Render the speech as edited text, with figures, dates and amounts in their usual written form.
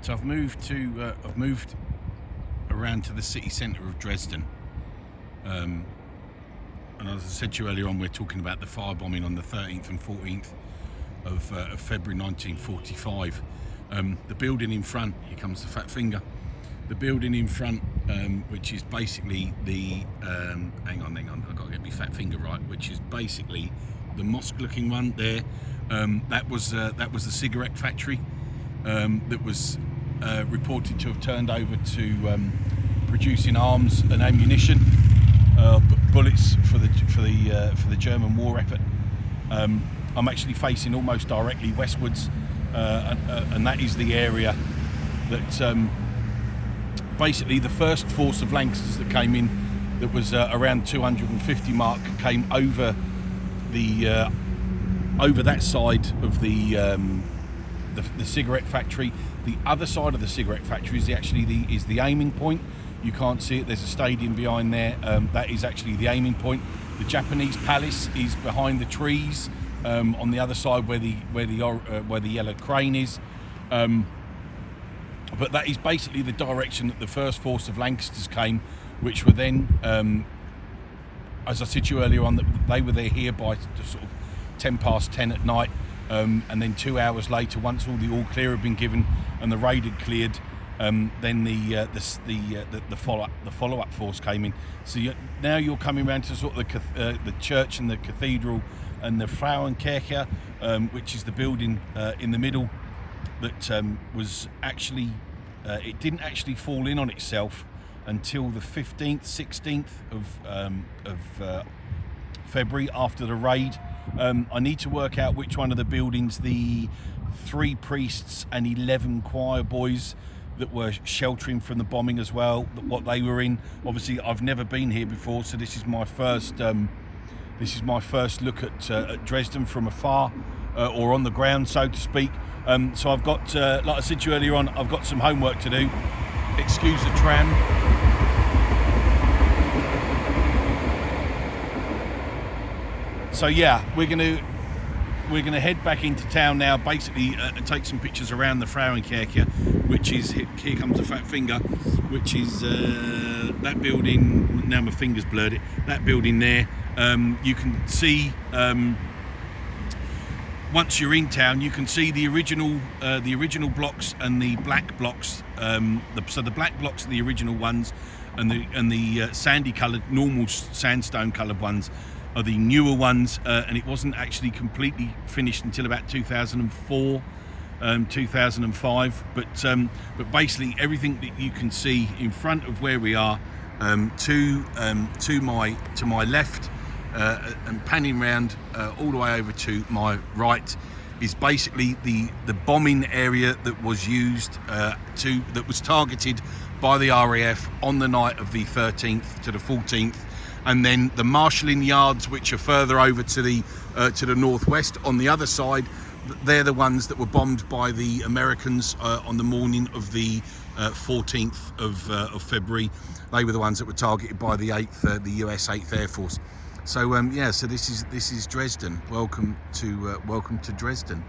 So I've moved around to the city centre of Dresden, and as I said to you earlier on, we're talking about the firebombing on the 13th and 14th of February 1945. The building in front, here comes the fat finger. The building in front, which is basically the hang on, I've got to get my fat finger right. Which is basically the mosque-looking one there. That was the cigarette factory that was reported to have turned over to producing arms and ammunition, bullets for the German war effort. I'm actually facing almost directly westwards, and that is the area that basically the first force of Lancasters that came in, that was around 250 mark, came over that side of the cigarette factory. The other side of the cigarette factory is actually the aiming point. You can't see it. There's a stadium behind there. That is actually the aiming point. The Japanese palace is behind the trees on the other side where the yellow crane is. But that is basically the direction that the first force of Lancasters came, which were then, as I said to you earlier on, that they were there here by sort of 10 past 10 at night, and then 2 hours later, once all the all clear had been given and the raid had cleared, then the follow-up force came in. So now you're coming around to sort of the church and the cathedral and the Frauenkirche, which is the building in the middle that was actually it didn't actually fall in on itself until the 15th, 16th of February, after the raid. I need to work out which one of the buildings the 3 priests and 11 choir boys that were sheltering from the bombing as well, what they were in. Obviously, I've never been here before, so this is my first look at Dresden from afar, or on the ground, so to speak. So I've got, like I said to you earlier on, I've got some homework to do. Excuse the tram. So yeah, we're gonna head back into town now. Basically, take some pictures around the Frauenkirche, which is, here comes the fat finger, which is that building. Now my finger's blurred it. That building there. You can see. Once you're in town, you can see the original blocks and the black blocks. So the black blocks are the original ones, and the sandy-coloured, normal sandstone-coloured ones are the newer ones. And it wasn't actually completely finished until about 2004, 2005. But basically, everything that you can see in front of where we are, to my left. And panning round all the way over to my right is basically the bombing area that was used that was targeted by the RAF on the night of the 13th to the 14th, and then the marshalling yards, which are further over to the northwest on the other side. They're the ones that were bombed by the Americans on the morning of the 14th of February. They were the ones that were targeted by the US 8th Air Force. So yeah, so this is Dresden. Welcome to Dresden.